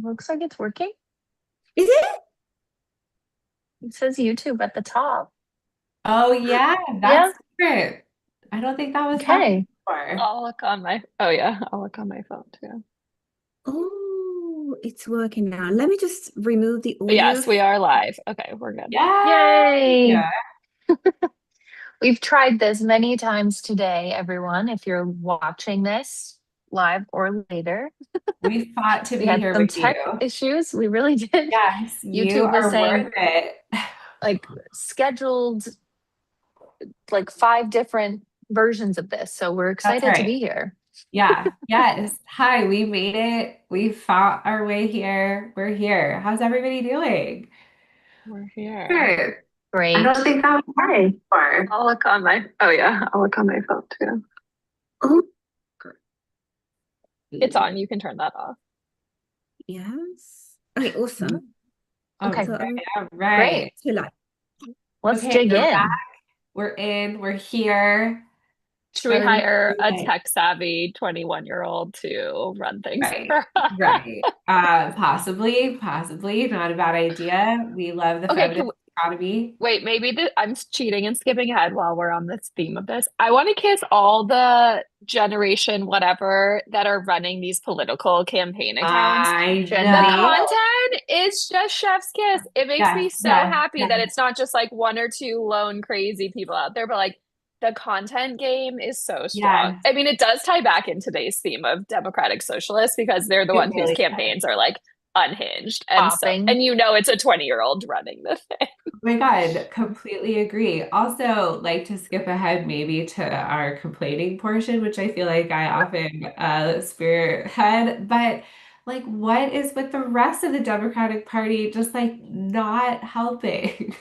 Looks like it's working. Is it? It says YouTube at the top. Oh yeah, Yeah. that's different. I don't think that was happening Okay. before. I'll look on my, oh yeah, I'll look on my phone too. Oh, it's working now. Let me just remove the But audio. yes, we are live. Okay, we're good. Yay! Yay. We've tried this many times today, everyone. If you're watching this live or later, We fought to we be had here some with you. tech issues. We really did. Yes, you YouTube was are saying worth it. like scheduled like five different versions of this. So we're That's excited to right. be here. Yeah. Yes. Hi, we made it. We fought our way here. We're here. How's everybody doing? We're here. Good. I don't Great. think that was hard before. I'll look on my, oh yeah, I'll look on my phone too. Oh, It's on. You can turn that off. yes. Okay, awesome. Okay, So All great. right. to like, Let's okay, dig we're back. in. We're in. We're here. Should we Everybody hire a doing tech savvy 21-year-old to run things right. for us? Right. Possibly. Not a bad idea. We love the Okay, feminist economy. wait, maybe I'm cheating and skipping ahead while we're on this theme of this. I want to kiss all the generation whatever that are running these political campaign accounts. I Gen The Z. know. content is just chef's kiss. It makes me so happy that Yes. it's not just like one or two lone crazy people out there, but like the content game is so strong. Yes. I mean, it does tie back in today's theme of democratic socialists because they're the It ones whose really does. campaigns are like unhinged. And so, Popping. and you know, it's a 20-year-old running the thing. Oh my God, completely agree. Also, like to skip ahead maybe to our complaining portion, which I feel like I often spearhead, but like what is with the rest of the Democratic Party just like not helping?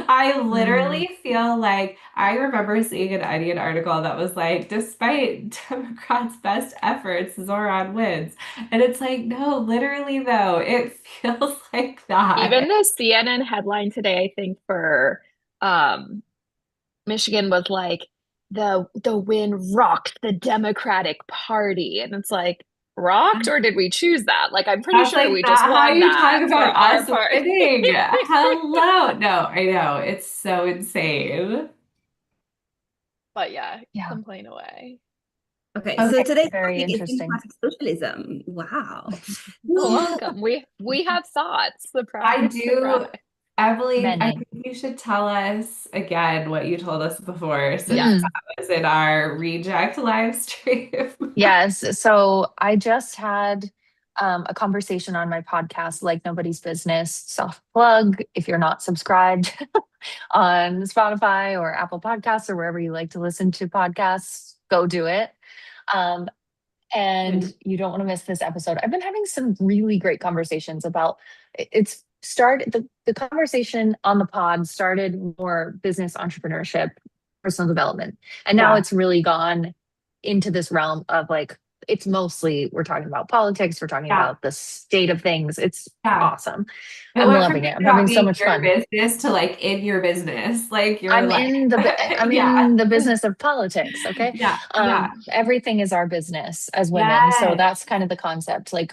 I Mm. literally feel like I remember seeing an Onion article that was like, despite Democrats' best efforts, Zoran wins. And it's like, no, literally though, it feels like Even that. the CNN headline today, I think for um, Michigan was like the win rocked the Democratic Party, and it's like rocked or did we choose that? Like I'm pretty That's sure like we just not how won you that talk for about our us party. winning. Hello. No, I know. It's so insane. But yeah, Yeah, complain away. Okay, so very, today's very topic is interesting. democratic socialism. Wow. Well, welcome. We have thoughts. I Surprise, surprise. do, Emily, I Many. think you should tell us again what you told us before, since Yes. Mm. that was in our reject live stream. Yes. So I just had a conversation on my podcast, Like Nobody's Business. Self plug. If you're not subscribed on Spotify or Apple Podcasts or wherever you like to listen to podcasts, go do it. Um, and you don't want to miss this episode. I've been having some really great conversations about it's started the conversation on the pod started more business entrepreneurship, personal development. And now Yeah. it's really gone into this realm of like it's mostly we're talking about politics, we're talking Yeah. about the state of things. It's Yeah. awesome. It I'm went from loving it. being I'm about having so being much your fun. business to like in your business. Like you're like, I'm yeah. in the business of politics. Okay. Yeah. Yeah. Everything is our business as women. So Yes. that's kind of the concept. Like,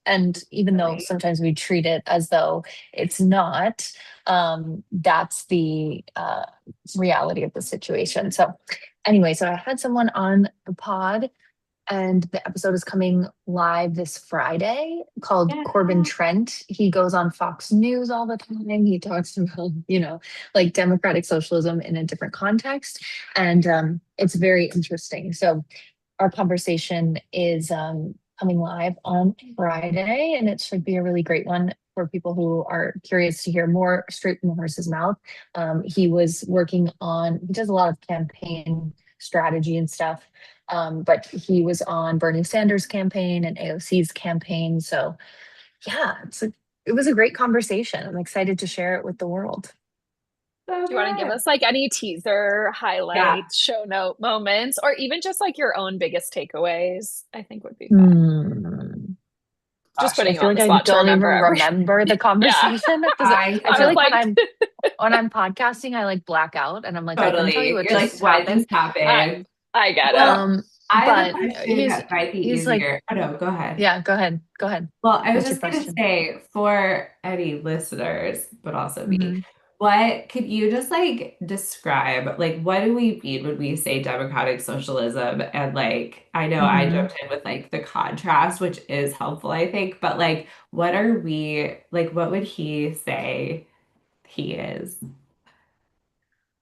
and even though Really. sometimes we treat it as though it's not, that's the reality of the situation. So anyway, so I had someone on the pod and the episode is coming live this Friday called Yeah. Corbin Trent. He goes on Fox News all the time. He talks about, like democratic socialism in a different context. And it's very interesting. So our conversation is coming live on Friday, and it should be a really great one for people who are curious to hear more straight from the horse's mouth. He does a lot of campaign strategy and stuff. But he was on Bernie Sanders' campaign and AOC's campaign. So yeah, it was a great conversation. I'm excited to share it with the world. So Do you want to give good. us like any teaser, Yeah. highlights, show note moments, or even just like your own biggest takeaways? I think would be fun. Hmm. Just Gosh, I putting you feel on like the I spot to don't even remember every. remember the Yeah. conversation. I I I feel was totally, like like, when I'm podcasting, I like black out and I'm like, I couldn't tell you totally. what You're like, just what happened. just I happened? I get it. Well, I have a but question that might be he's like, easier. Oh no, go ahead. yeah, go ahead. Go ahead. Well, I was What's your just going to question? say for any listeners, but also me, Hmm. what could you just like describe, like, what do we mean when we say democratic socialism? And like, I know I Hmm. jumped in with like the contrast, which is helpful, I think, but like, what are we, like, what would he say he is?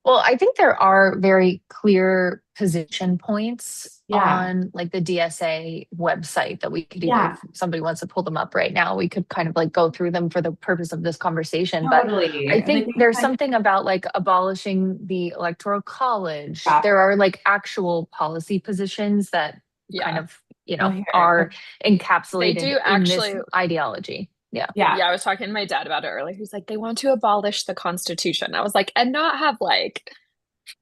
Well, I think there are very clear position points Yeah, on like the DSA website that we could even, yeah, if somebody wants to pull them up right now, we could kind of like go through them for the purpose of this conversation. But totally. I Like, think there's something about like abolishing the electoral college. yeah. There are like actual policy positions that kind Yeah. of, you Oh, know, here. are They encapsulated do in this actually. ideology. Yeah. Yeah, Yeah, I was talking to my dad about it earlier. He's like, they want to abolish the Constitution. I was like, and not have like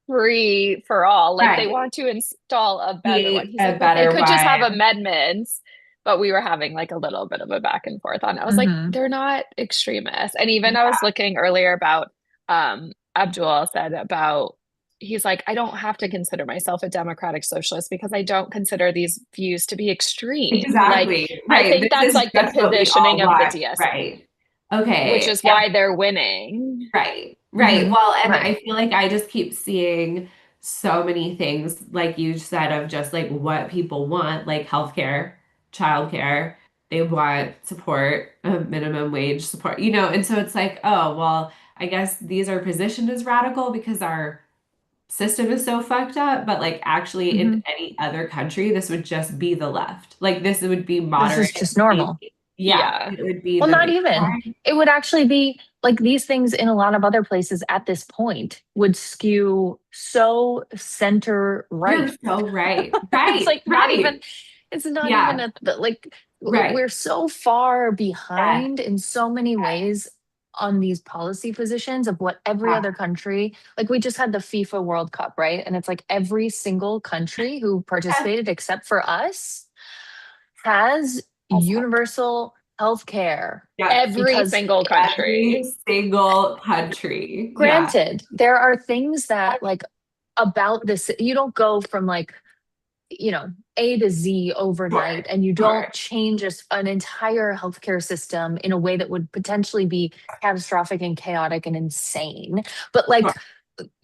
free for all. Like they right. want to install a better one. Be He's a like, but they better could just have one. amendments. But we were having like a little bit of a back and forth on it. I was like, Hmm. they're not extremists. And even I was Yeah, looking earlier about Abdul said about he's like, I don't have to consider myself a democratic socialist because I don't consider these views to be extreme. Like exactly. I Right. think This that's is like the just what we all positioning of the want. DSA, Right. which Okay. is Yeah. why they're winning. Right. Right. Hmm. Well, and I Right. feel like I just keep seeing so many things, like you said, of just like what people want, like healthcare, childcare. They want support, minimum wage support, and so it's like, oh, well, I guess these are positioned as radical because our system is so fucked up, but like actually in Hmm. any other country, this would just be the left. Like this would be This moderate. is just normal. Yeah, Yeah. it would be Well, not the even. It would actually be like these things in a lot of other places at this point would skew so center you're right. so right. It's Right, like not even, right. it's not even Yeah, a, like, right. we're so far Yes, behind in so many ways on these policy positions of what every yeah, other country, like we just had the FIFA World Cup, right? And it's like every single country who yes, participated except for us has yes, universal health care yes. Every because single Every country. single country. Yeah, granted there are things that like about this, you don't go from like, A to Z sure, overnight and you don't sure. change an entire healthcare system in a way that would potentially be catastrophic and chaotic and insane, but Sure. like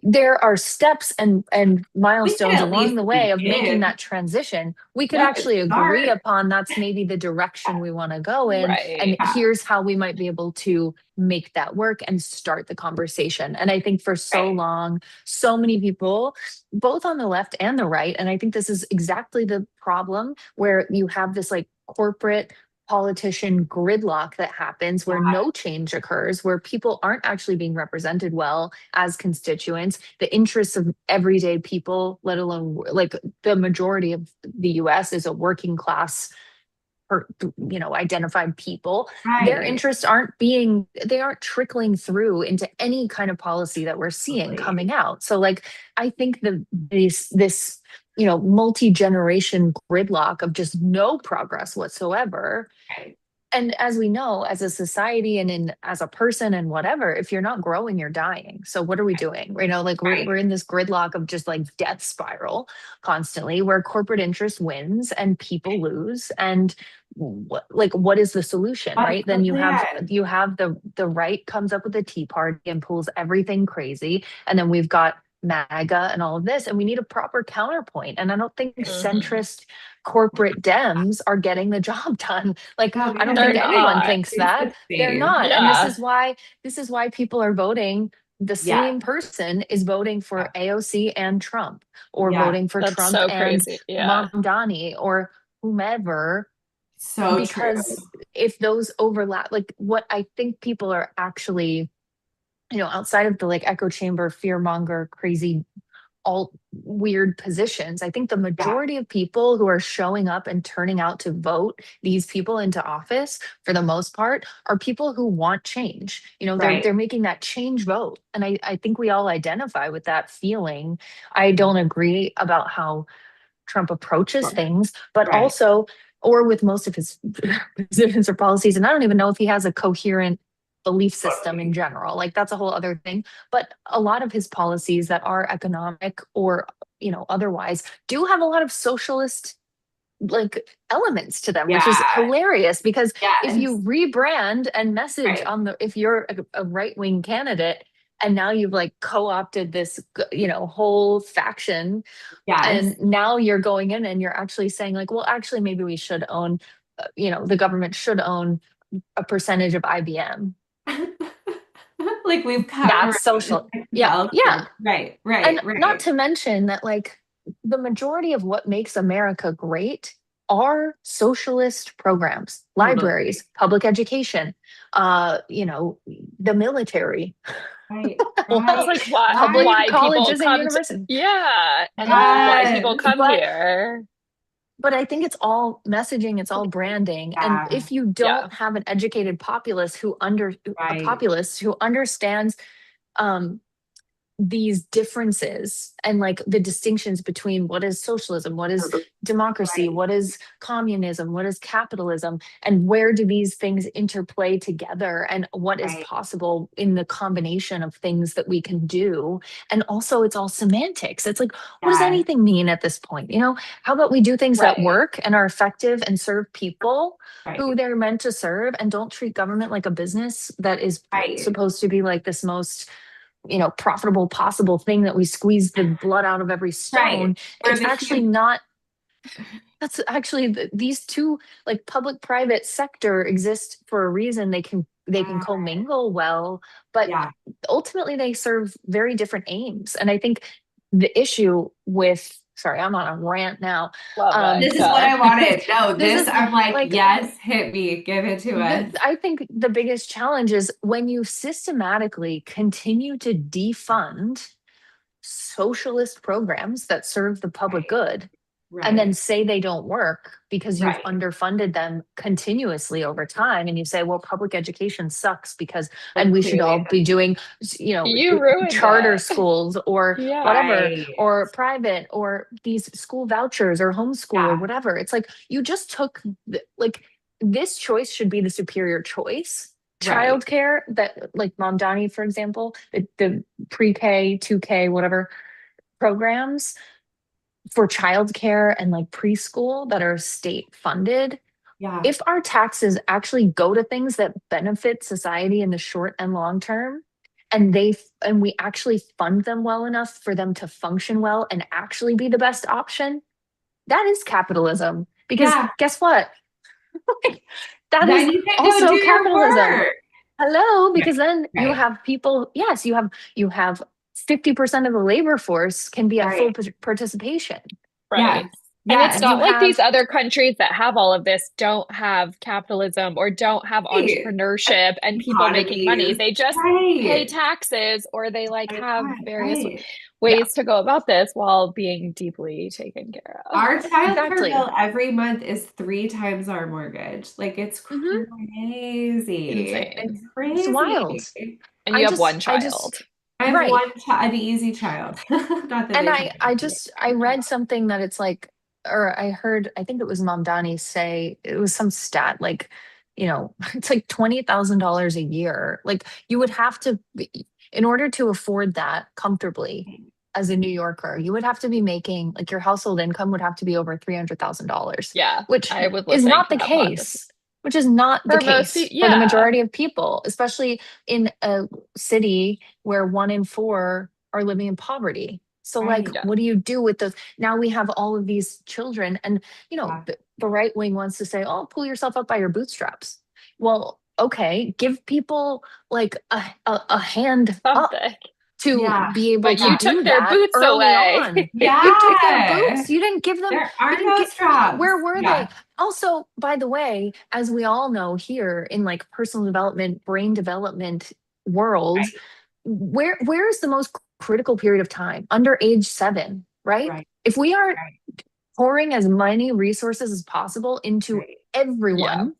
there are steps and We can milestones at along least the way of making begin. that transition. We could We could actually agree start. upon that's maybe the direction we want to go in. And Right. Yeah, here's how we might be able to make that work and start the conversation. And I think for so right, long, so many people, both on the left and the right, and I think this is exactly the problem where you have this like corporate politician gridlock that happens where yeah, no change occurs, where people aren't actually being represented well as constituents, the interests of everyday people, let alone like the majority of the US is a working class or identified people. Their right. interests they aren't trickling through into any kind of policy that we're seeing Totally. coming out. So like I think this multi-generation gridlock of just no progress whatsoever. Right, And as we know, as a society and as a person and whatever, if you're not growing, you're dying. So what are we doing? Like we're right. in this gridlock of just like death spiral constantly where corporate interest wins and people lose. And what is the solution, right? Then That's you have it. the right comes up with a tea party and pulls everything crazy. And then we've got MAGA and all of this, and we need a proper counterpoint. And I don't think Mhm. centrist corporate Dems are getting the job done. Like, Oh I don't They're think man, anyone not. thinks it's that. the They're same. not. And Yeah. this is why people are voting. The Yeah, same person is voting for AOC and Trump, or yeah. voting for That's Trump so and crazy. Yeah. Mamdani or whomever, So true. because if those overlap, like what I think people are actually, outside of the like echo chamber, fear monger, crazy all weird positions. I think the Yeah, majority of people who are showing up and turning out to vote these people into office, for the most part, are people who want change. right. They're making that change vote. And I think we all identify with that feeling. I don't agree about how Trump approaches Sure. things, but Right. also, or with most of his positions or policies. And I don't even know if he has a coherent belief system in Totally. general. Like that's a whole other thing. But a lot of his policies that are economic or, otherwise, do have a lot of socialist like elements to them, which is Yeah. hilarious because if Yes. you rebrand and message Right. if you're a right-wing candidate and now you've like co-opted this, whole faction, Yes. and now you're going in and you're actually saying like, well, actually, maybe we should own, the government should own a percentage of IBM. Like we've covered That's social. Yeah. Yeah. childcare. Right, And right, not right. to mention that, like, the majority of what makes America great are socialist programs, Totally. libraries, public education, the military, Right, It's like why public why people colleges and come to universities. yeah, and why people Yes. come But here. I think it's all messaging, it's all branding. And Yeah. if you Yeah. don't have an educated populace a Right. populace who understands um these differences and like the distinctions between what is socialism, what is democracy, Right. what is communism, what is capitalism, and where do these things interplay together, and what is Right. possible in the combination of things that we can do. And also, it's all semantics. It's like, what does Yes. anything mean at this point? How about we do things that Right. work and are effective and serve people who Right. they're meant to serve, and don't treat government like a business that is Right. supposed to be like this most profitable possible thing that we squeeze the blood out of every stone. Right. Where It's the actually human, not. That's actually these two, like, public private sector exist for a reason. They can commingle well, but yeah. ultimately they serve very different aims. And I think the issue with, sorry, I'm on a rant now. Love it. This is what I wanted. No, This this is I'm like, like, yes, hit me, give it to us. I think the biggest challenge is when you systematically continue to defund socialist programs that serve the public Right. good, and Right. then say they don't work because you've Right. underfunded them continuously over time. And you say, well, public education sucks because, Well, and we should all clearly. be doing, You ruined charter it. schools or Yeah. whatever, Right. or private, or these school vouchers or homeschool or Yeah. whatever. It's like, you just took, like, this choice should be the superior choice. Right. Childcare, that, like Mom Donnie, for example, the pre-K, 2K, whatever programs for childcare and like preschool that are state funded. Yeah. If our taxes actually go to things that benefit society in the short and long term, and we actually fund them well enough for them to function well and actually be the best option, that is capitalism. Because Yeah. guess what? That Then is you can go also do your capitalism. work. Hello, because then you Right. have people, yes, you have 50% of the labor force can be at full Right. participation. Right. Yes. And it's Yes. not You like these have, other countries that have all of this don't have capitalism or don't have Right. entrepreneurship and people making money. Economies. They just pay Right. taxes or they like My have God. various Right. yeah, ways to go about this while being deeply taken care of. Our childcare exactly. bill every month is 3 times our mortgage. Like it's Mhm. crazy. Insane. It's It's wild. crazy. And you have one I child. just, I have right. one child, the easy child. Not that And they try I read something that it's like, or I heard, I think it was Mom Donnie say, it was some stat, like, it's like $20,000 a year. Like, you would have to in order to afford that comfortably as a New Yorker, you would have to be making, like, your household income would have to be over $300,000, Yeah, which I was is listening not to the that pod this case. Which is not the for most case people. for the Yeah. majority of people, especially in a city where 1 in 4 are living in poverty. So, like, Right. Yeah. what do you do with those? Now we have all of these children, and Yeah. the right wing wants to say, "Oh, pull yourself up by your bootstraps." Well, okay, give people like a hand up Something. to Yeah. be able But to you do took their that boots early away. on. Yeah. You took their boots. You didn't give them. There You are didn't no get. straps. Where were Yeah. they? Also, by the way, as we all know here in like personal development, brain development world, Right. where is the most critical period of time? Under age 7, right? Right. If we are Right. pouring as many resources as possible into Right. Yeah. everyone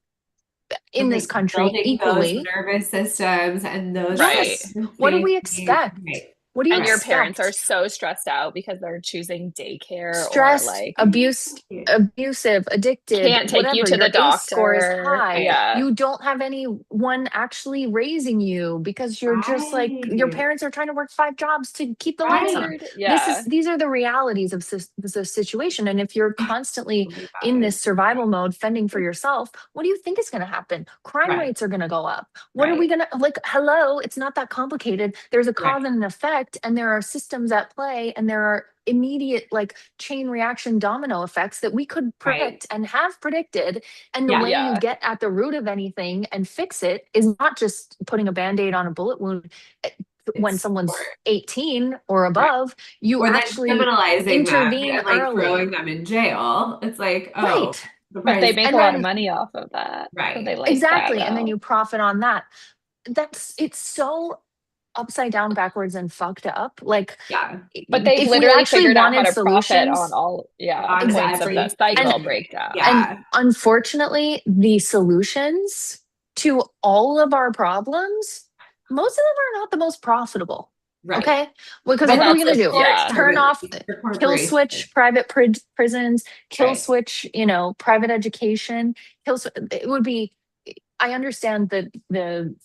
in And this like country building those equally, nervous systems and those Right. yes, what do we safety. expect? Right. What do you And your expect? parents are so stressed out because they're choosing daycare or Stressed, like abusive, addicted, can't take you whatever. to Your the ACE score is doctor. high. Yeah. You don't have anyone actually raising you because you're just like, your Right. parents are trying to work 5 jobs to keep the lights on. Right. Yeah. These are the realities of the situation. And if you're constantly Totally in valid. this survival mode, fending for yourself, what do you think is going to happen? Crime Right. rates are going to go up. What are we Right. going to, like, hello, it's not that complicated. There's a cause Right. and an effect, and there are systems at play, and there are immediate, like, chain reaction domino effects that we could Right. predict and have predicted. And the Yeah. way you Yeah. get at the root of anything and fix it is not just putting a band-aid on a bullet wound when It's someone's for 18 or right. above. You Or then actually criminalizing them intervene and like early. throwing them in jail. It's like, oh, Right. the But they price. make And a lot of then money off of that. So Right. they like that exactly. And then though. you profit on that. It's so upside down, backwards, and fucked up. Like, Yeah. But they've if we literally actually figured out how wanted to profit on solutions, all On points of the everything. cycle and breakdown. Yeah. unfortunately, the solutions to all of our problems, most of them are not the most profitable. Right. Okay, because But what are we that's gonna the do? yeah. Turn off, For kill corporations. switch private prisons, kill Right. switch, private education, it would be. I understand the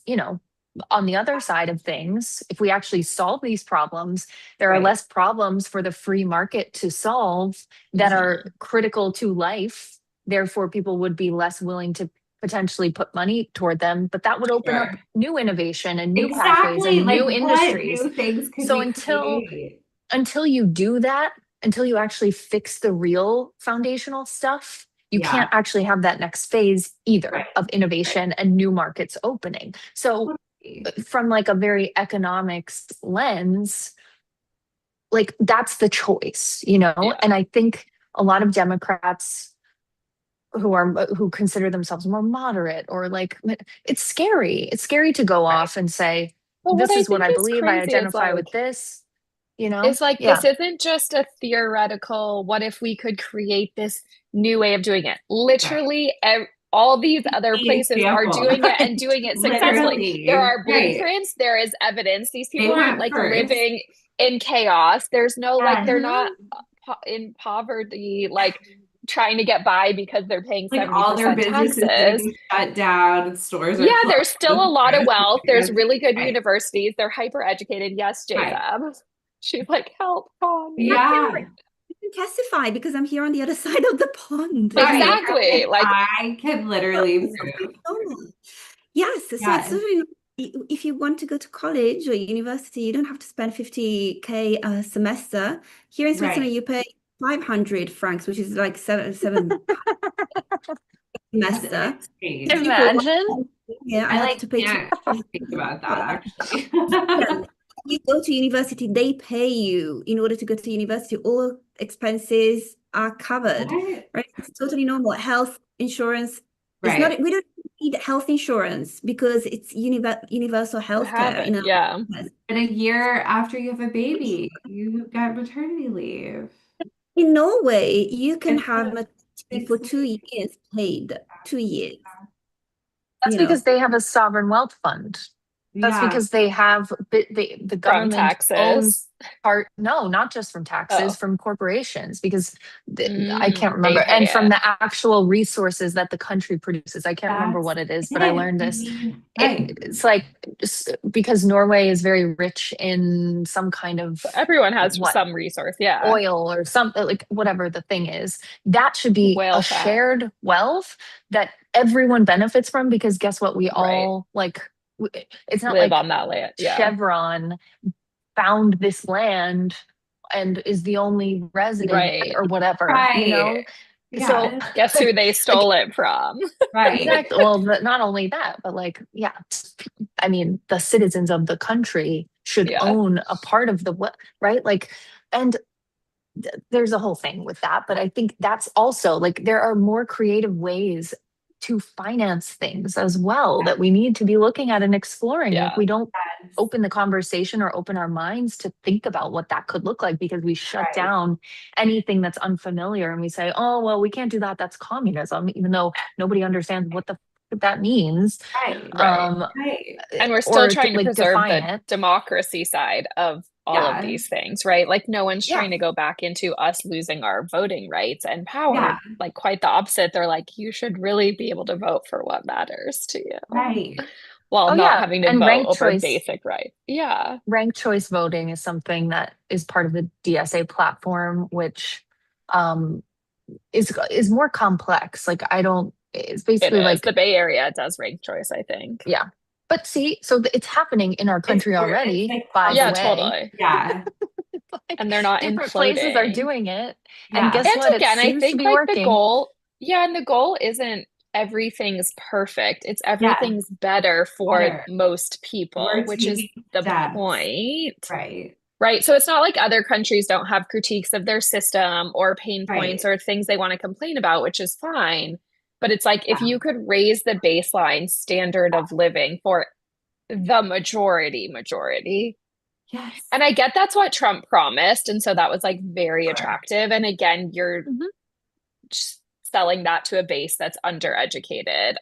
on the other side of things, if we actually solve these problems, there are Right. less problems for the free market to solve that are critical to life. Therefore, people would be less willing to potentially put money toward them, but that would open up Sure. new innovation and new pathways Exactly. and Like new what industries. new things could So we create? until you do that, until you actually fix the real foundational stuff, you Yeah. can't actually have that next phase either Right. of innovation and new markets opening. So from like a very economics lens, like that's the choice, Yeah. And I think a lot of Democrats who consider themselves more moderate, or like, it's scary. It's scary to go off and say, Well, what this I is what think I is believe. I crazy is identify with like this, it's like Yeah. this isn't just a theoretical, what if we could create this new way of doing it? Literally, all these other places are Example. doing it and doing it successfully. Literally. There are Right. blueprints, there is evidence. These They people aren't went like first. living in chaos. There's no like, they're not Mhm. in poverty, like trying to get by because they're paying Like all their 70% businesses taxes. getting shut down, stores are Yeah, closed. there's still a lot of wealth. There's Right. really good universities. They're hyper educated. Yes, Right. Jacob. She's like, help, Connie. Yeah. I can testify because I'm here on the other side of the pond. Right. Exactly. Like I can literally prove. Yes, so Yeah. it's certainly if you want to go to college or university, you don't have to spend 50K a semester. Here in Switzerland, Right. you pay 500 francs, which is like seven semester. Imagine. Yeah, I I had like to pay can't think about that actually. Yeah. You go to university, they pay you in order to go to university. All expenses are covered, Right. right? It's totally normal. Health insurance. Right. It's not. We don't need health insurance because it's universal healthcare. yeah. And a year after you have a baby, you get maternity leave. In Norway, you can It's have a- maternity for 2 years paid. 2 years. That's because they have a sovereign wealth fund. That's Yeah. because they have the From government taxes. owns part. No, not just from taxes, Oh. from corporations, because I can't They remember, pay and from it. the actual resources that the country produces. I can't remember what it is, but I learned this. Right. It's like, because Norway is very rich in some kind of Everyone has what? some resource. Yeah. Oil or something, like whatever the thing is, that should be Whale a fat. shared wealth that everyone benefits from, because guess what? We Right. all like, it's not Live like on that land. Yeah. Chevron found this land and is the only resident Right. or whatever, Right. So Yeah. Guess who they stole it from? Right. exactly. Well, not only that, but like, yeah, I mean, the citizens of the country should Yeah. own a part of the what, right? Like, and there's a whole thing with that, but I think that's also like, there are more creative ways to finance things as well that we need to be looking at and exploring. Yeah. If we don't Yes. open the conversation or open our minds to think about what that could look like, because we shut Right. down anything that's unfamiliar and we say, oh, well, we can't do that. That's communism, even though nobody understands what the fuck that means. Right. Right. Right. And we're still or trying to like preserve define the it. democracy side of all of these things, right? Like no one's Yeah. trying to go back into us losing our voting rights and power. Yeah. Like quite the opposite. They're like, you should really be able to vote for what matters to you. Right. While Oh, not yeah. having to And vote ranked over choice. basic rights. Yeah. Ranked choice voting is something that is part of the DSA platform, which is more complex. Like it's It basically is. like The Bay Area does ranked choice, I think. yeah. But see, so it's happening in our country already, like by the Yeah, way. totally. Yeah. Like, And they're not different places are imploding. doing it. Yeah. And guess And what? It again, I seems to think be like working. the goal, and the goal isn't everything's perfect. It's everything's better for Better. most people, We're which is taking the steps. point. Right. Right. So it's not like other countries don't have critiques of their system or pain points Right. or things they want to complain about, which is fine. But it's like if you could raise the baseline standard of living for the majority. Yes. And I get that's what Trump promised. And so that was like very attractive. And again, you're just selling that to a base that's undereducated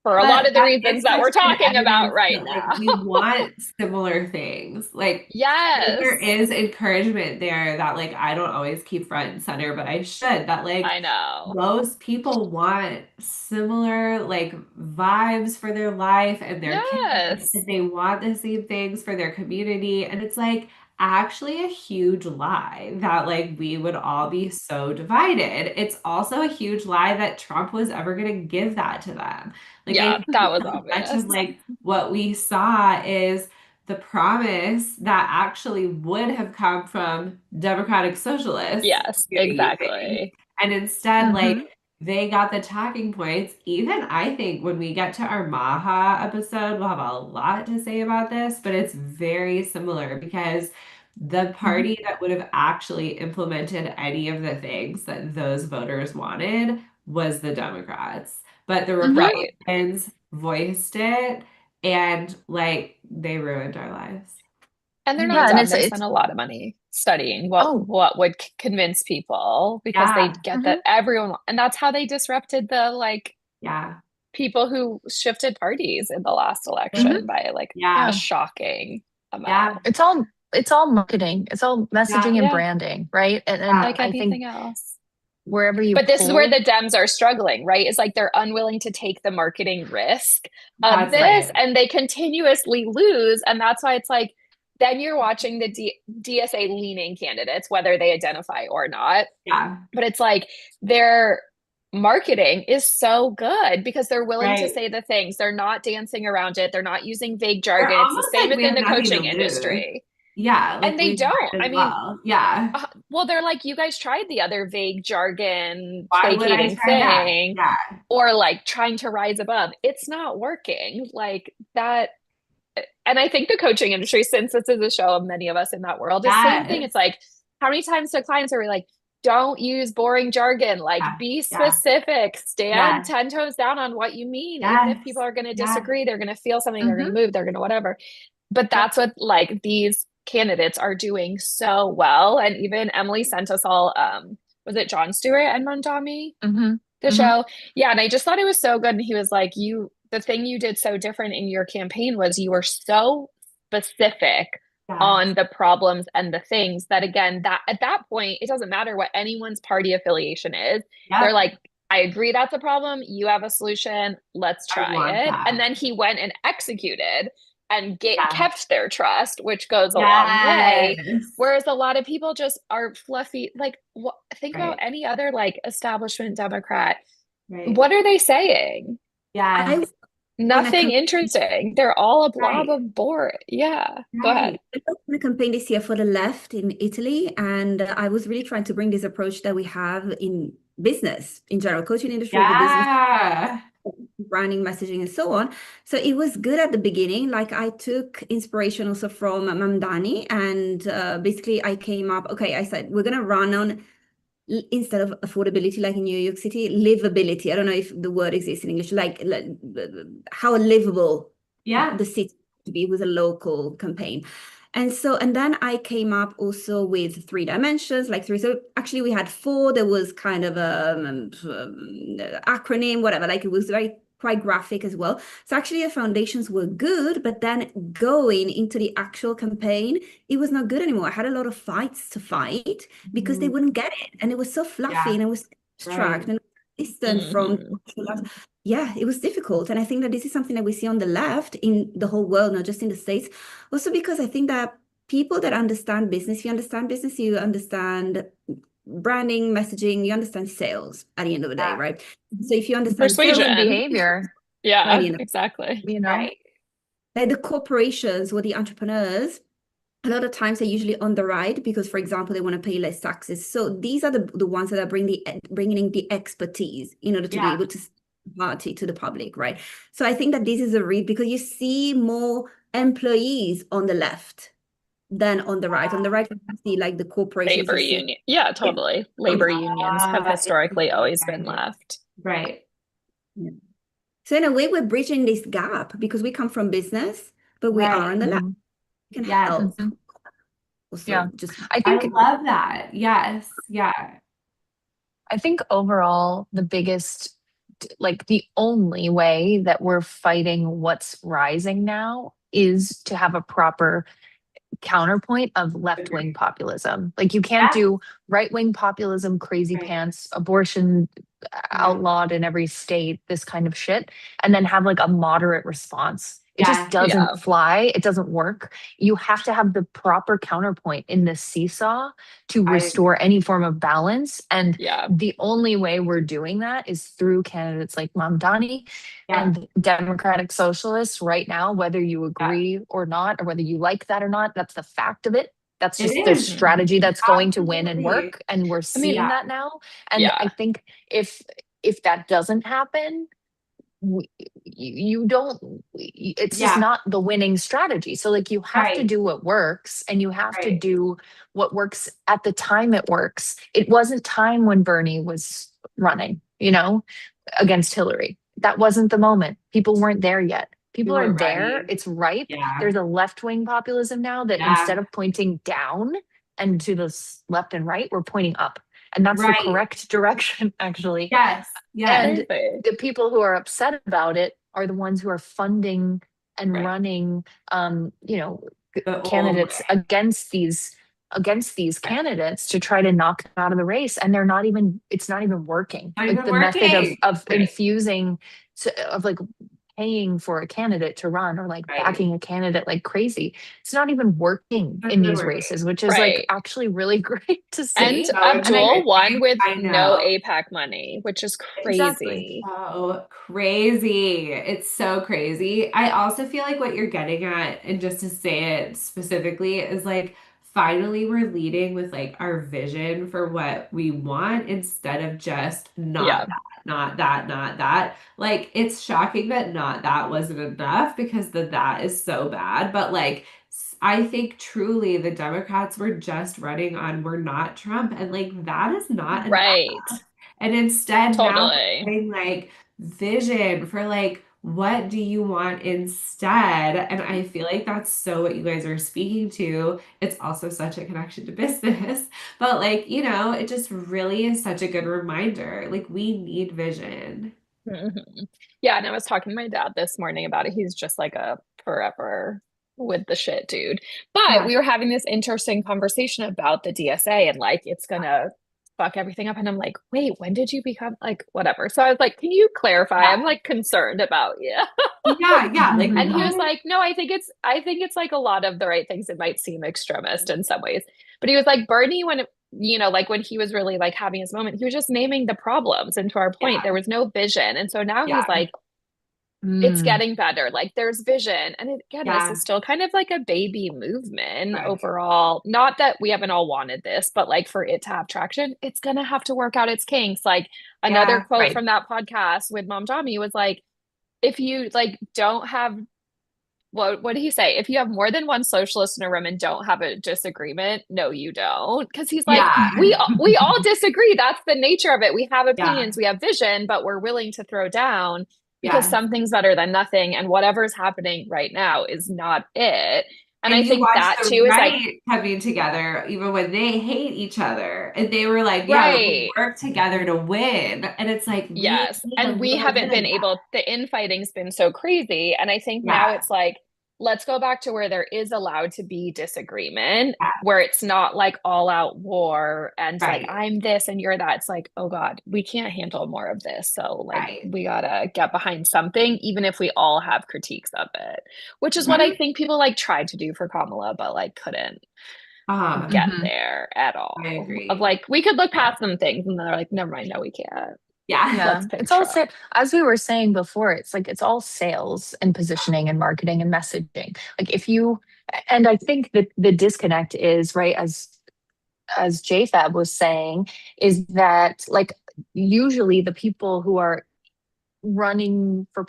for a lot of the that reasons is that we're such good talking about evidence right that, now. like, we want similar things. Like, Yes. there is encouragement there that, like, I don't always keep front and center, but I should. That, like, I know. most people want similar, like, vibes for their life and their kids, Yes. and they want the same things for their community. And it's like actually a huge lie that like we would all be so divided. It's also a huge lie that Trump was ever going to give that to them. Like, I Yeah, think that was so much obvious. of like what we saw is the promise that actually would have come from democratic socialists. Yes, exactly. And instead, like, they got the talking points. Even I think when we get to our Maha episode, we'll have a lot to say about this, but it's very similar because the party that would have actually implemented any of the things that those voters wanted was the Democrats. But the Right. Republicans voiced it, and like they ruined our lives. And they're Yeah, not and dumb. They spend a lot of money studying what would convince people because they get that everyone, and that's how they disrupted the like people who shifted parties in the last election by like a shocking amount. It's all marketing. It's all messaging and branding, right? And like I anything think else. Wherever you But this is where pull, the Dems are struggling, right? It's like they're unwilling to take the marketing risk of That's this, right. and they continuously lose. And that's why it's like, then you're watching the DSA leaning candidates, whether they identify or not. Yeah. But it's like their marketing is so good because they're willing to say the things. They're not dancing around it. They're not using vague jargon. It's the same like we within have the nothing coaching to lose. industry. Yeah, like and they don't. I mean, well, they're like, you guys tried the other vague jargon why would I placating try that? thing, Yeah. or like trying to rise above. It's not working like that. And I think the coaching industry, since this is a show of many of us in that world, is the same thing. It's like, how many times to clients are we like, don't use boring jargon, like be specific, stand 10 toes down on what you mean. Even if people are going to disagree, they're going to feel something, they're going to move, they're going to whatever. But that's what like these candidates are doing so well. And even Emily sent us all, was it Jon Stewart and Mondami? The show? Yeah. And I just thought it was so good. And he was like, the thing you did so different in your campaign was you were so specific on the problems and the things that, again, that at that point, it doesn't matter what anyone's party affiliation is. They're like, I agree that's a problem. You have a solution. Let's try it. And then he went and executed and kept their trust, which goes a long way. Whereas a lot of people just are fluffy. Like, think about any other like establishment Democrat. What are they saying? Nothing interesting. They're all a blob of board. Yeah. Go ahead. I was in a campaign this year for the left in Italy, and I was really trying to bring this approach that we have in business, in general, coaching industry, the business, branding, messaging, and so on. So it was good at the beginning. Like I took inspiration also from Mamdani, and basically I came up, okay, I said, we're going to run on, instead of affordability, like in New York City, livability. I don't know if the word exists in English, like how livable the city to be with a local campaign. And then I came up also with 3 dimensions, like 3. So actually we had 4. There was kind of a acronym, whatever, like it was very quite graphic as well. So actually the foundations were good, but then going into the actual campaign, it was not good anymore. I had a lot of fights to fight because they wouldn't get it. And it was so fluffy and it was abstract and distant from yeah, it was difficult. And I think that this is something that we see on the left in the whole world, not just in the States. Also because I think that people that understand business, you understand branding, messaging, you understand sales at the end of the day, right? So if you understand Persuasion Human behavior, yeah, you know, exactly. you know, Right. like the corporations or the entrepreneurs, a lot of times they're usually on the right because, for example, they want to pay less taxes. So these are the ones that are bringing in the expertise in order to be able to party to the public, right? So I think that this is a read because you see more employees on the left than on the right. On the right, you see like the corporations. Labor union. Yeah, totally. Labor unions have historically always been left. Right. Yeah. So in a way, we're bridging this gap because we come from business, but we are on the left. We can help. Also, just I love that. Yes. Yeah. I think overall, the biggest, like the only way that we're fighting what's rising now is to have a proper counterpoint of left-wing populism. Like you can't do right-wing populism, crazy pants, abortion outlawed in every state, this kind of shit, and then have like a moderate response. It just doesn't fly. It doesn't work. You have to have the proper counterpoint in this seesaw to restore any form of balance. And the only way we're doing that is through candidates like Mamdani and democratic socialists right now, whether you agree or not, or whether you like that or not, that's the fact of it. That's just the strategy that's going to win and work. And we're seeing that now. And I think if that doesn't happen, you don't, it's just not the winning strategy. So like you have to do what works and you have to do what works at the time it works. It wasn't time when Bernie was running, against Hillary. That wasn't the moment. People weren't there yet. People are there. It's ripe. There's a left-wing populism now that instead of pointing down and to the left and right, we're pointing up. And that's the correct direction, actually. Yes. And the people who are upset about it are the ones who are funding and running, candidates against these candidates to try to knock them out of the race. And it's not even working. Like the method of infusing, of like paying for a candidate to run or like backing a candidate like crazy. It's not even working in these races, which is like actually really great to see. And Abdul won with no APAC money, which is crazy. Exactly. So crazy. It's so crazy. I also feel like what you're getting at, and just to say it specifically, is like finally we're leading with like our vision for what we want instead of just not that. Like it's shocking that not that wasn't enough because that is so bad. But like I think truly the Democrats were just running on we're not Trump, and like that is not enough. And instead now we're getting like vision for like what do you want instead? And I feel like that's so what you guys are speaking to. It's also such a connection to business, but like, it just really is such a good reminder. Like we need vision. Yeah. And I was talking to my dad this morning about it. He's just like a forever with the shit dude. But we were having this interesting conversation about the DSA and like, it's gonna fuck everything up. And I'm like, wait, when did you become like whatever? So I was like, can you clarify? I'm like concerned about Like, and he was like, no, I think it's like a lot of the right things. It might seem extremist in some ways, but he was like, Bernie, when like when he was really like having his moment, he was just naming the problems. And to our point, there was no vision. And so now he's like, it's getting better. Like there's vision. And this is still kind of like a baby movement overall. Not that we haven't all wanted this, but like for it to have traction, it's going to have to work out its kinks. Like another quote from that podcast with Mom Jami was like, if you like don't have, what did he say? If you have more than one socialist in a room and don't have a disagreement, no, you don't. Because he's like, we all disagree. That's the nature of it. We have opinions, we have vision, but we're willing to throw down because something's better than nothing. And whatever's happening right now is not it. And And I you think watch that the too is like, right coming together, even when they hate each other. And they were like, yeah, we right. work together to win. And it's like, we Yes. need a And we little haven't bit of been able, the infighting's been so crazy. And I think now yeah, it's like, let's go back to where there is allowed to be disagreement, yeah, where it's not like all out war and like, right, I'm this and you're that. It's like, oh God, we can't handle more of this. So like, right. we gotta get behind something, even if we all have critiques of it, which is what I Right. think people like tried to do for Kamala, but like couldn't get Mhm. there at I all. Of agree. like, we could look past some things and they're like, never mind, no, we can't. Yeah. Yeah, Let's pick it's all Trump. as we were saying before, it's like it's all sales and positioning and marketing and messaging. Like if you, and I think that the disconnect is right as JFab was saying, is that like usually the people who are running for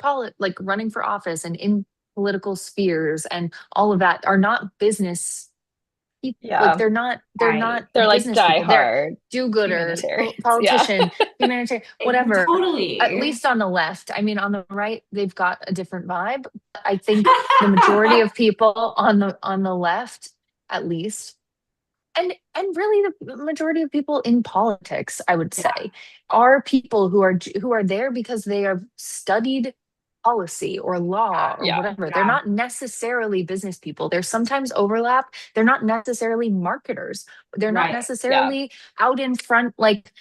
office and in political spheres and all of that are not business people. Like Yeah. they're not Right. They're like business people. They're diehard do-gooder, humanitarians. Yeah. politician, humanitarian, whatever. At Totally. least on the left. I mean, on the right, they've got a different vibe. I think the majority of people on the left, at least, and really the majority of people in politics, I would Yeah. say, are people who are there because they have studied policy or law or Yeah. whatever. They're Yeah. not necessarily business people. There's sometimes overlap. They're not necessarily marketers. They're not Right. necessarily out in front, like,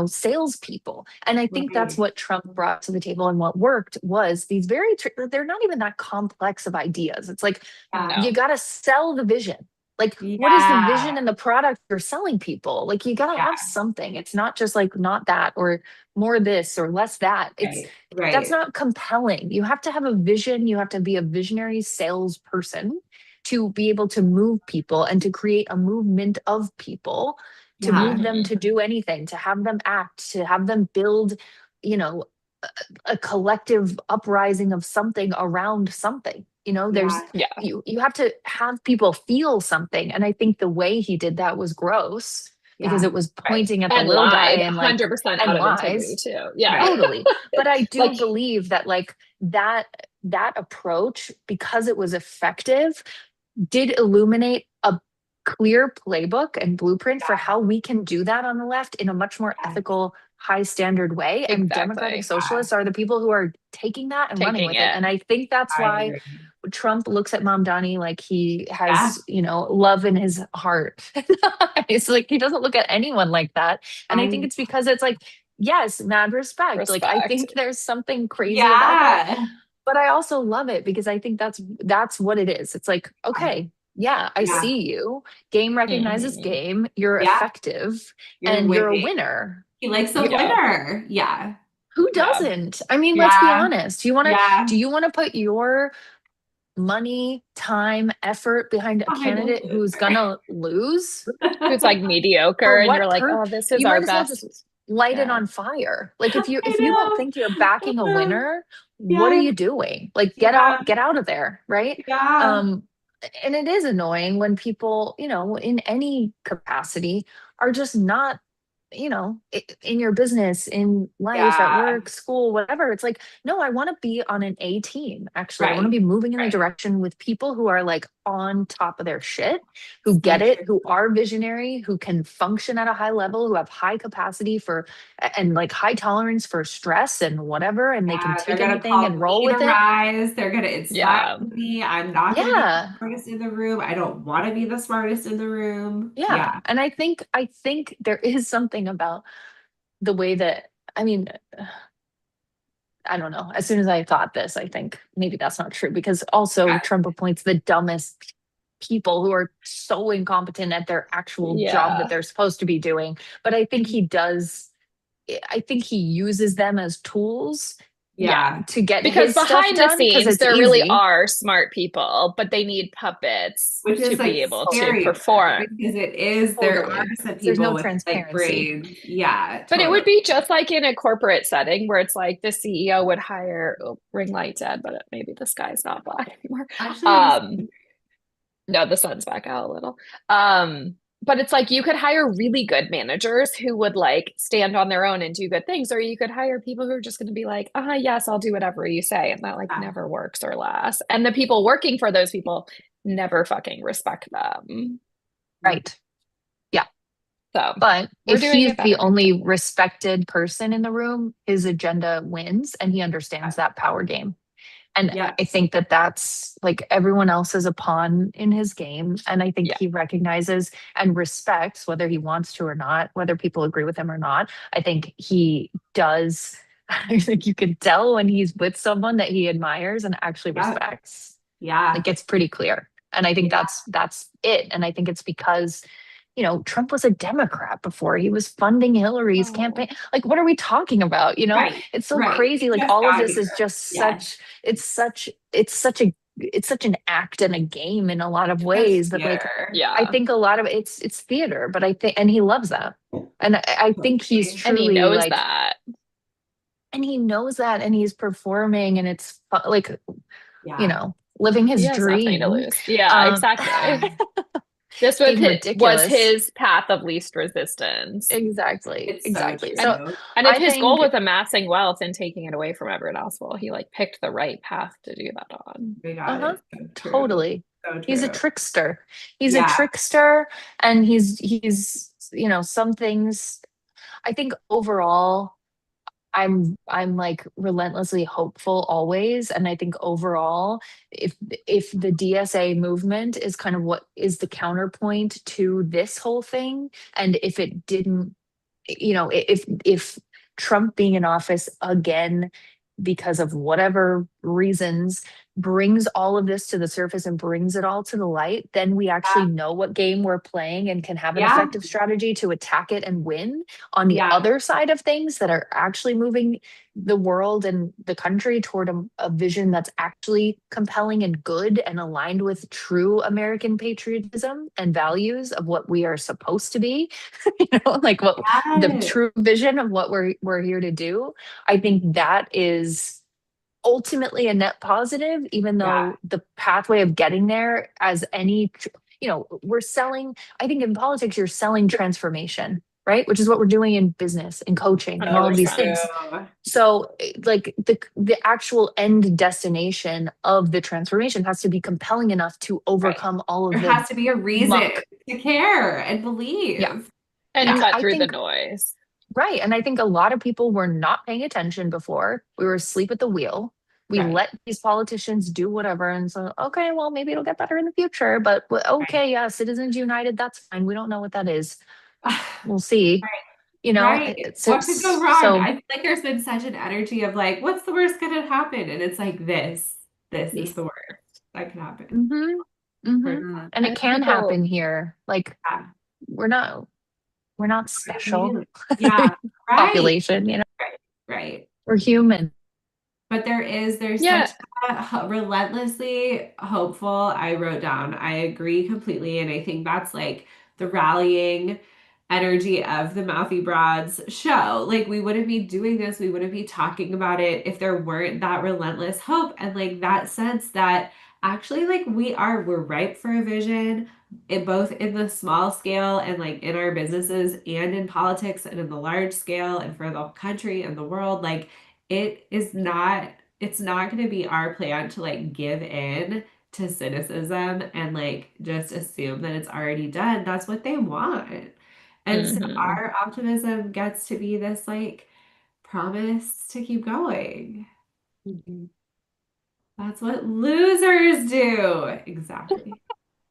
salespeople. And I think that's Right. what Trump brought to the table, and what worked was these they're not even that complex of ideas. It's like, Yeah. you No. got to sell the vision. Like, what is the Yeah. vision and the product you're selling people? Like, you got to Yeah. have something. It's not just like not that or more this or less that. It's Right. That's Right. not compelling. You have to have a vision. You have to be a visionary salesperson to be able to move people and to create a movement of people, to Yeah. move them to do anything, to have them act, to have them build, you know, a collective uprising of something around something. There's Yeah. Yeah. you have to have people feel something. And I think the way he did that was gross because Yeah. it was Right. pointing at the And little guy lied and like 100% and out of integrity lies. too. Yeah. Right. Totally. But I do Like, believe that like that approach, because it was effective, did illuminate a clear playbook and blueprint for how we can do that on the left in a much more Yeah. ethical, high standard way. And democratic exactly. socialists are the people who are taking that and running Taking with it. it. And I think that's I why agree. Trump looks at Mamdani like he Yeah. has, love in his heart. It's like he doesn't look at anyone like that. And I think it's because it's like, yes, mad respect. Like, I Respect. think there's something crazy about that. Yeah. But I also love it because I think that's what it is. It's like, okay, yeah, I Yeah. see you. Game recognizes Mhm. game. You're Yeah. effective You're and you're a winning. winner. He likes a Yeah. winner. Yeah. Who Yeah. doesn't? I mean, let's be Yeah. honest. Do Yeah. you want to put your money, time, effort behind a Behind a candidate who's loser. gonna lose? Who's like mediocre For and what you're like, oh, this is You our might as well best. just light it Yeah. on fire. Like, if I you don't know. think you're backing a winner, what are Yeah. you doing? Like, Yeah. get out of there, right? Yeah. And it is annoying when people, in any capacity, are just not, in your business, in life, at Yeah. work, school, whatever. It's like, no, I want to be on an A team. Actually, I want to Right. be moving in the Right. direction with people who are like on top of their shit, who So get it, true. who are visionary, who can function at a high level, who have high capacity for and like high tolerance for stress and whatever, and they can Yeah, they're take gonna anything and call roll me to with it. rise. They're gonna inspire Yeah. me. I'm not gonna be the Yeah. smartest in the room. I don't want to be the smartest in the room. Yeah. And I think there is something about the way that, I mean, I don't know. As soon as I thought this, I think maybe that's not true, because also Yeah. Trump appoints the dumbest people who are so incompetent at their actual job Yeah. that they're supposed to be doing. But I think I think he uses them as tools Yeah. to get Because his stuff behind the done, because scenes, it's there really easy. are smart people, but they need puppets Which to is like be able to scary perform. because there are Totally. some There's no people with like transparency. brains. Yeah, But it totally. would be just like in a corporate setting where it's like the CEO would hire, ring light dead, but maybe the sky's not black anymore. Actually, No, the sun's back out a little. But it's like you could hire really good managers who would like stand on their own and do good things, or you could hire people who are just going to be like, yes, I'll do whatever you say. And that like Yeah. never works or lasts. And the people working for those people never fucking respect them. Right. Yeah. So But we're if doing he's it the better. only respected person in the room, his agenda wins and he understands that power game. And Yeah. I think that that's like everyone else is a pawn in his game. And I think Yeah. he recognizes and respects, whether he wants to or not, whether people agree with him or not. I think he does. I think you can tell when he's with someone that he admires and actually Yeah. respects. Yeah. Like it's pretty clear. And I think Yeah. that's it. And I think it's because Trump was a Democrat before. He was funding Hillary's campaign. Like, what are we talking about? Right. It's so Right. crazy. Like Just all of got this is here. just Yes. it's such an act and a game in a lot of ways that like Theater. Yeah. I think a lot of it's theater, but I think and he loves that. And I think he's And he truly knows like that. and he knows that and he's performing and it's like Yeah. living He his has nothing to dream. lose. Yeah, exactly. This was Being ridiculous. his path of least resistance. Exactly. It's so Exactly. true. So And if I his goal think was amassing wealth and taking it away from everyone else, well, he like picked the right path to do that on. Oh my God, it's so true. totally. So He's a true. trickster. He's a Yeah. trickster and he's some things I think overall I'm like relentlessly hopeful always. And I think overall, if the DSA movement is kind of what is the counterpoint to this whole thing, and if it didn't, if Trump being in office again because of whatever reasons brings all of this to the surface and brings it all to the light, then we actually know what game we're playing and can have an Yeah. effective strategy to attack it and win on the Yeah. other side of things that are actually moving the world and the country toward a vision that's actually compelling and good and aligned with true American patriotism and values of what we are supposed to be, like what the Yes. true vision of what we're here to do. I think that is ultimately a net positive, even though the pathway of getting there as any, we're selling, I think in politics, you're selling transformation, right? Which is what we're doing in business and coaching and all of these 100%. things. So like the actual end destination of the transformation has to be compelling enough to overcome all of There the has to be a reason muck. to care and believe. Yeah. And And cut I through the think- noise. Right. And I think a lot of people were not paying attention before. We were asleep at the wheel. We Right. let these politicians do whatever. And so, okay, well, maybe it'll get better in the future. But okay, yeah, Citizens United, that's fine. We don't know what that is. We'll see. Right. So, What could go wrong? so I feel like there's been such an energy of like, what's the worst gonna happen? And it's like this is the worst that can happen. and it can happen here. Like Yeah. we're not special. Yeah. Right. Population, Right. we're human. But there's Yeah. such a relentlessly hopeful, I wrote down, I agree completely. And I think that's like the rallying energy of the Mouthy Broads show. Like we wouldn't be doing this, we wouldn't be talking about it if there weren't that relentless hope and like that sense that actually like we're ripe for a vision both in the small scale and like in our businesses and in politics and in the large scale and for the country and the world. Like it's not going to be our plan to like give in to cynicism and like just assume that it's already done. That's what they want. And so our optimism gets to be this like promise to keep going. That's what losers do. Exactly.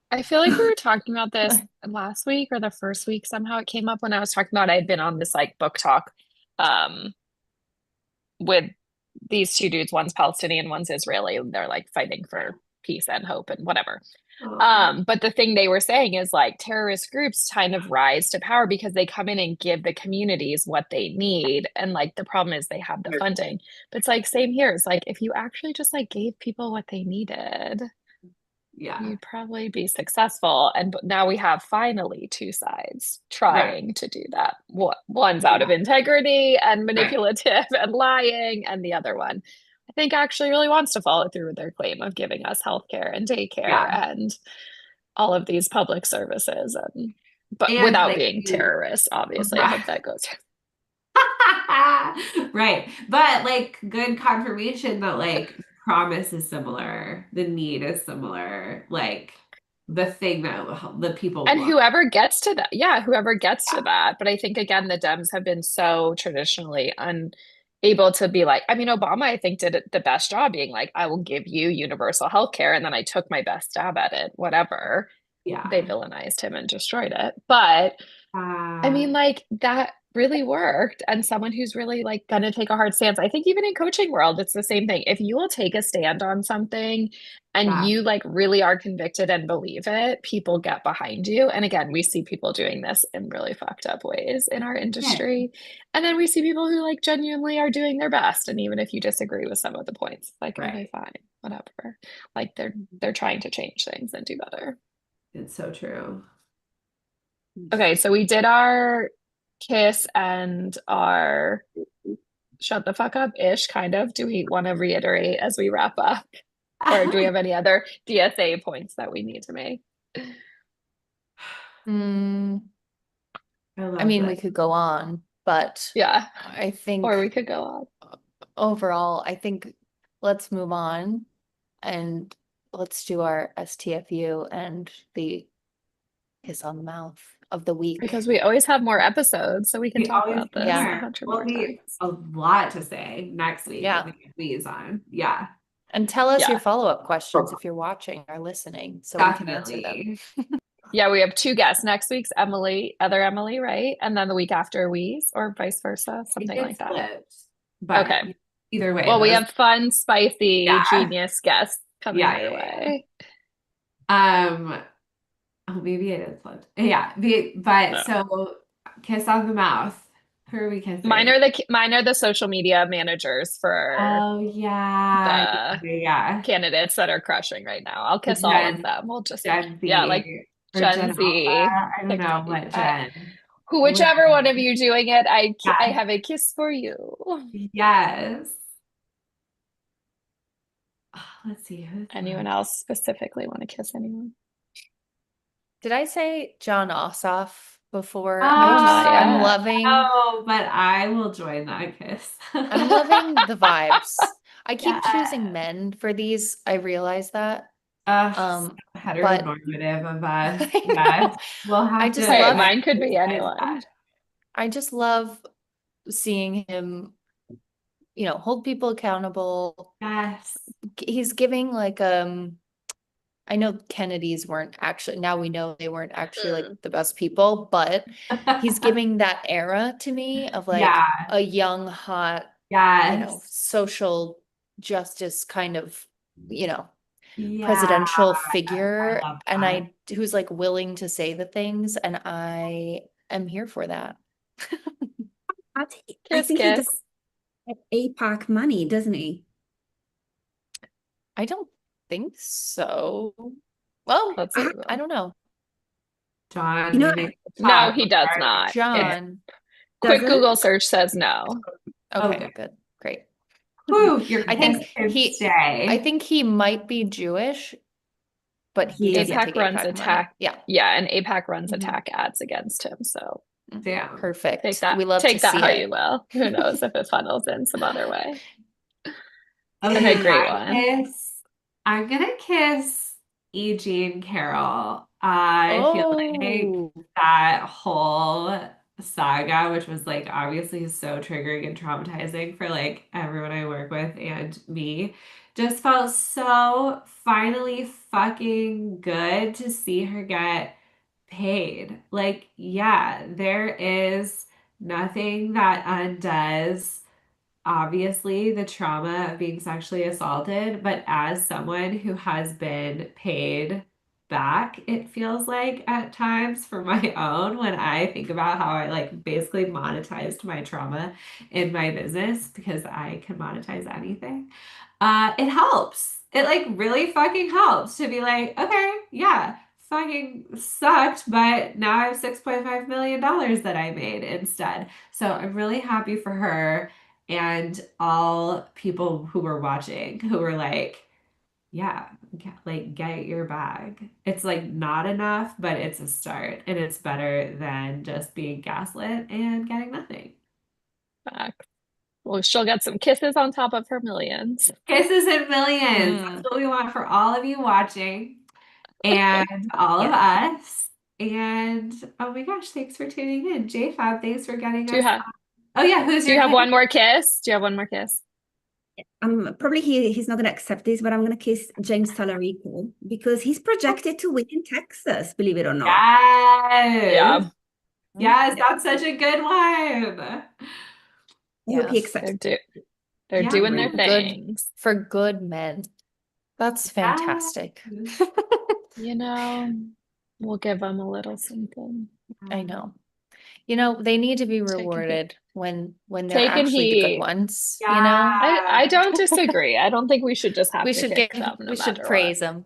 I feel like we were talking about this last week or the first week. Somehow it came up when I was talking about I'd been on this like book talk with these two dudes, one's Palestinian, one's Israeli. They're like fighting for peace and hope and whatever. But the thing they were saying is like terrorist groups kind of rise to power because they come in and give the communities what they need. And like the problem is they have the funding. But it's like same here. It's like if you actually just like gave people what they needed, you'd probably be successful. And now we have finally two sides trying to do that. One's out of integrity and manipulative and lying, and the other one I think actually really wants to follow through with their claim of giving us healthcare and daycare and all of these public services, but without like, being terrorists, obviously. I hope that goes. Right. But like good confirmation that like promise is similar, the need is similar. Like the thing that the people And want. whoever gets to that, yeah, whoever gets to that. But I think again, the Dems have been so traditionally unable to be like, I mean, Obama, I think, did the best job being like, I will give you universal health care, and then I took my best stab at it, whatever. They Yeah. villainized him and destroyed it. But I mean, like that really worked. And someone who's really like gonna take a hard stance. I think even in coaching world, it's the same thing. If you will take a stand on something and Yeah. you like really are convicted and believe it, people get behind you. And again, we see people doing this in really fucked up ways in our industry. And then we see people who like genuinely are doing their best. And even if you disagree with some of the points, like, Right. okay, fine, whatever. Like they're trying to change things and do better. It's so true. Okay, so we did our kiss and our shut the fuck up-ish kind of. Do we want to reiterate as we wrap up? Or do we have any other DSA points that we need to make? I mean, we could go on, but Yeah, I think or we could go on. overall, I think let's move on and let's do our STFU and the kiss on the mouth of the week. Because we always have more episodes, so we can We talk always about this Yeah. 100 We'll more be times. a lot to say next week. Yeah. When we get these on. Yeah. And tell us Yeah. your follow-up questions if you're watching or listening, so we can answer them. Definitely. Yeah, we have two guests. Next week's Emily, other Emily, right? And then the week after Weeze, or vice versa, something like that. Flipped. But Okay. either way. Well, we those- have fun, spicy, Yeah. genius guests coming Yeah, your yeah, way. Oh, maybe it is flipped. Yeah. But so kiss on the mouth. Who are we kissing? Mine are the social media managers for Oh yeah. the Yeah. candidates that are crushing right now. I'll kiss all of them. We'll just Gen Z. yeah, like Or Gen Z. Alpha. I don't Like, know what Gen. whichever one of you doing it, I Yeah. have a kiss for you. Yes. Let's see. Who's Anyone else specifically want to kiss anyone? Did I say John Ossoff before? Oh, I'm loving Oh, but I will join that kiss. I'm loving the vibes. I keep Yeah. choosing men for these. I realize that. So heteronormative of us. I Yes. know. We'll have I to just Hey, love mine could be exercise anyone. that. I just love seeing him, hold people accountable. Yes. He's giving like I know Kennedys weren't actually, now we know they weren't actually like the best people, but he's giving that era to me of like Yeah. a young, hot, Yes. social justice kind of, Yeah. presidential figure, love and that. who's like willing to say the things, and I am here for that. I Kiss, think he does kiss. have APAC money, doesn't he? I don't think so. Well, Let's see. I don't know. John, You know, maybe No, he does not. John. Quick Doesn't? Google search says no. Okay, Okay. good. Great. Whew, your I think kiss he- can stay. I think he might be Jewish, but he doesn't APAC take runs APAC money. attack. Yeah, Yeah, and APAC runs Mhm. attack ads against him. So Damn. perfect. take that. We love Take to that see how it. you will. Who knows if it funnels in some other way. Okay, great my one. kiss. I'm gonna kiss E. Jean Carroll. I feel like Oh, that whole saga, which was like obviously so triggering and traumatizing for like everyone I work with and me, just felt so finally fucking good to see her get paid. Like, yeah, there is nothing that undoes obviously the trauma of being sexually assaulted, but as someone who has been paid back, it feels like at times for my own when I think about how I like basically monetized my trauma in my business because I can monetize anything. It helps. It like really fucking helps to be like, okay, yeah, fucking sucked, but now I have $6.5 million that I made instead. So I'm really happy for her and all people who were watching who were like, yeah, get your bag. It's like not enough, but it's a start and it's better than just being gaslit and getting nothing. Facts. Well, she'll get some kisses on top of her millions. Kisses and millions. Mm. That's what we want for all of you watching. and all of us. And oh my gosh, thanks for tuning in. JFab, thanks for getting Do you us. have Oh yeah, who's do you your have kiss? one more kiss? Do you have one more kiss? Probably he's not going to accept this, but I'm going to kiss James Talarico because he's projected to win in Texas, believe it or not. Yes. Yeah. Yes, that's such a good one. I hope he accepts. They're Yeah, doing their Good things. for good men. That's fantastic. Yes. You know, we'll give them a little something. I know. You know, they need to be Taking heat. rewarded when they're Taking actually the good heat. ones, you know? Yeah. I don't disagree. I don't think we should just have We to should kick them no we should matter praise what. them.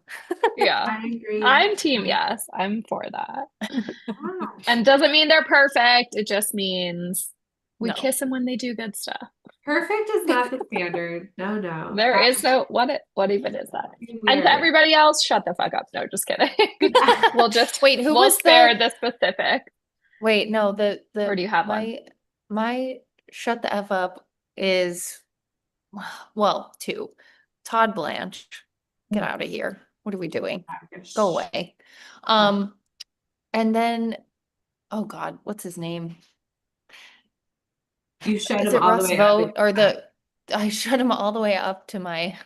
Yeah. I agree. I'm team yes. I'm for that. Yeah. And doesn't mean they're perfect. It just means we No. kiss them when they do good stuff. Perfect is not the standard. No. There That is no what even is that? would be And weird. to everybody else, shut the fuck up. No, just kidding. We'll just Wait, who we'll was spare the specific. Wait, no, the Or do you have one? my shut the F up is well, two. Todd Blanche. Get out of here. What are we doing? Go away. And then oh God, what's his name? You shut Is him it all the Russ way Vogt up. or I shut him all the way up to my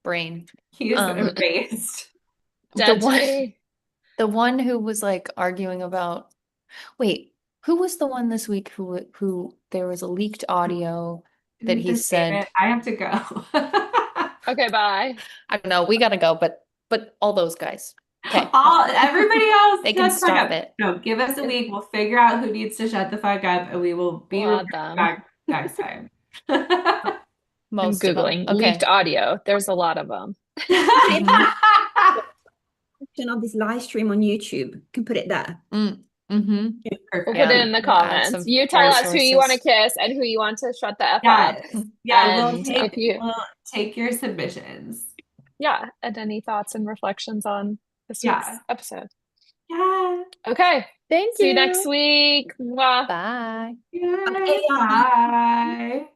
brain. He is erased. The one who was like arguing about wait, who was the one this week who there was a leaked audio that he said I have to go. Okay, bye. I don't know, we gotta go, but all those guys. Okay. Everybody else, They can shut the fuck stop up. it. No, give us a week. We'll figure out who needs to shut the fuck up, and we will be We'll add them. back next time. I'm Most of them. Googling Okay. leaked audio. There's a lot of them. Of this live stream on YouTube, you can put it there. We'll Perfect. put it in the we'll add comments. some You tell us who you want to resources. kiss and who you want to shut the F up. Yes. Yeah, And we'll take your submissions. Yeah, and any thoughts and reflections on this week's episode. Yeah. Okay. Thank See you. you next week. Mwah. Bye. Bye.